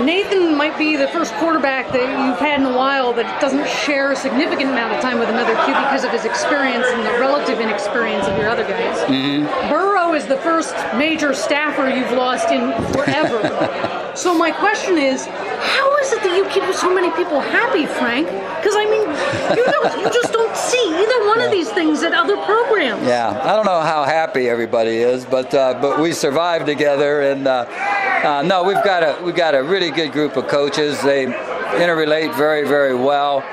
Nathan might be the first quarterback that you've had in a while that doesn't share a significant amount of time with another QB because of his experience and the relative inexperience of your other guys. Burrow is the first major staffer you've lost in forever. So my question is, how is it that you keep so many people happy, Frank? Because, I mean, you just don't see either one of these things at other programs. Yeah, I don't know how happy everybody is, but we survive together, and no, we've got a really good group of coaches. They interrelate very, very well.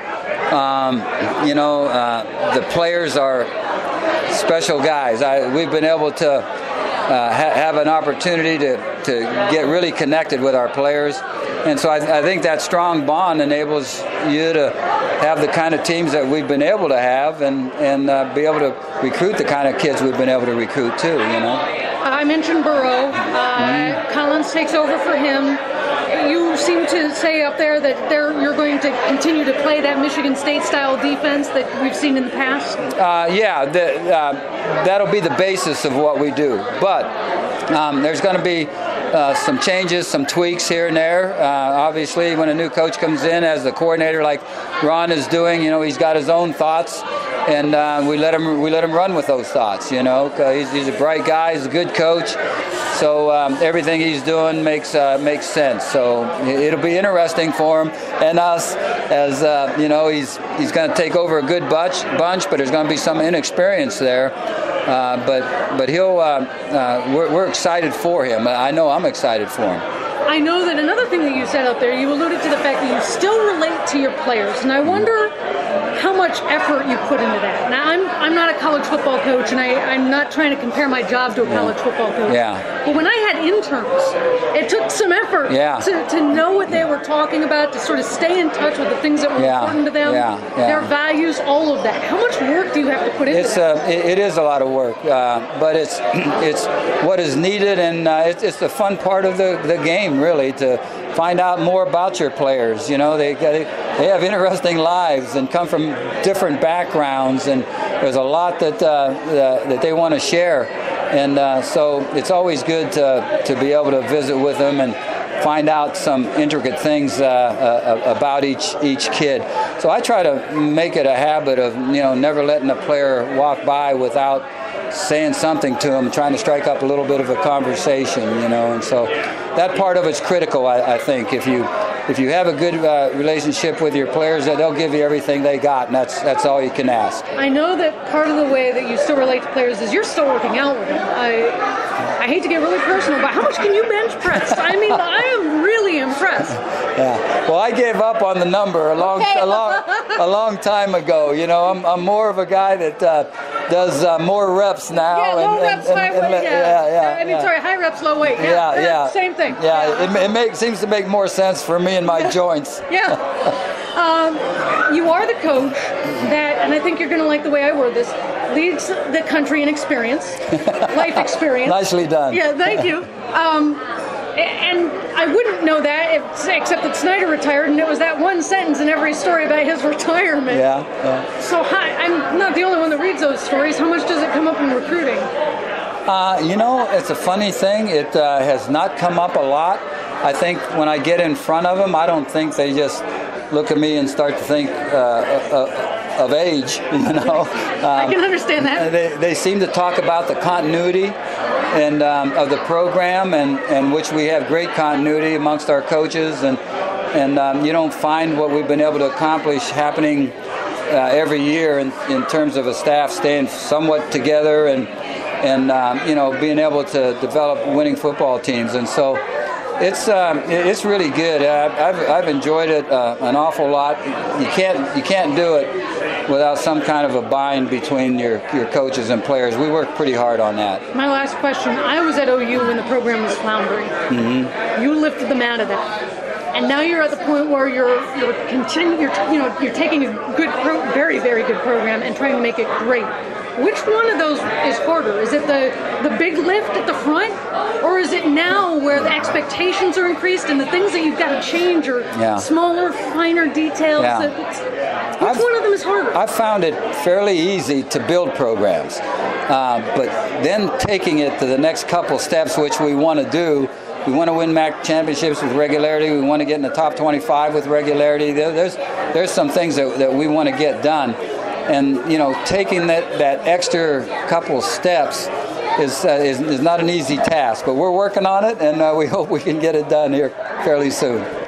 The players are special guys. We've been able to have an opportunity to get really connected with our players. And so I think that strong bond enables you to have the kind of teams that we've been able to have and be able to recruit the kind of kids we've been able to recruit too, I mentioned Burrow. Collins takes over for him. You seem to say up there that you're going to continue to play that Michigan State-style defense that we've seen in the past? That'll be the basis of what we do. But there's going to be some changes, some tweaks here and there. Obviously, when a new coach comes in as the coordinator, like Ron is doing, he's got his own thoughts, and we let him run with those thoughts. He's a bright guy, he's a good coach, so everything he's doing makes sense. So it'll be interesting for him and us, as he's going to take over a good bunch, but there's going to be some inexperience there. But he'll. We're excited for him. I know I'm excited for him. I know that another thing that you said out there, you alluded to the fact that you still relate to your players, and I wonder how much effort you put into that. Now, I'm not a college football coach, and I'm not trying to compare my job to a college football coach. Yeah. But when I had interns, it took some effort to know what they were talking about, to sort of stay in touch with the things that were important to them, their values, all of that. How much work do you have to put into that? It is a lot of work, but it's what is needed, and it's the fun part of the game, really, to find out more about your players. They have interesting lives and come from different backgrounds, and there's a lot that they want to share, and so it's always good to be able to visit with them and find out some intricate things about each kid. So I try to make it a habit of never letting a player walk by without saying something to them, trying to strike up a little bit of a conversation, and so that part of it's critical. I think if you have a good relationship with your players, that they'll give you everything they got, and that's all you can ask. I know that part of the way that you still relate to players is you're still working out with them. I hate to get really personal, but how much can you bench press? I mean, I am really impressed. Yeah. Well, I gave up on the number a long time ago. I'm more of a guy that does more reps now. Yeah, low reps, high weight. Sorry, high reps, low weight. Yeah. Same thing. Yeah. It seems to make more sense for me and my joints. Yeah. You are the coach that, and I think you're going to like the way I word this, leads the country in experience, life experience. Nicely done. Yeah, thank you. And I wouldn't know that except that Snyder retired, and it was that one sentence in every story about his retirement. Yeah. So I'm not the only one that reads those stories. How much does it come up in recruiting? It's a funny thing. It has not come up a lot. I think when I get in front of them, I don't think they just look at me and start to think of age, I can understand that. They seem to talk about the continuity and of the program, and which we have great continuity amongst our coaches, and you don't find what we've been able to accomplish happening every year in terms of a staff staying somewhat together and being able to develop winning football teams, and so it's really good. I've enjoyed it an awful lot. You can't do it without some kind of a bind between your coaches and players. We work pretty hard on that. My last question. I was at OU when the program was floundering. Mm-hmm. You lifted them out of that. And now you're at the point where you're taking a good, very, very good program and trying to make it great. Which one of those is harder? Is it the big lift at the front, or is it now where the expectations are increased and the things that you've got to change are smaller, finer details? Yeah. Which one of them is harder? I've found it fairly easy to build programs, but then taking it to the next couple steps, which we want to do, We want to win MAC championships with regularity. We want to get in the top 25 with regularity. There's some things that we want to get done. And, you know, taking that extra couple steps is not an easy task. But we're working on it, and we hope we can get it done here fairly soon.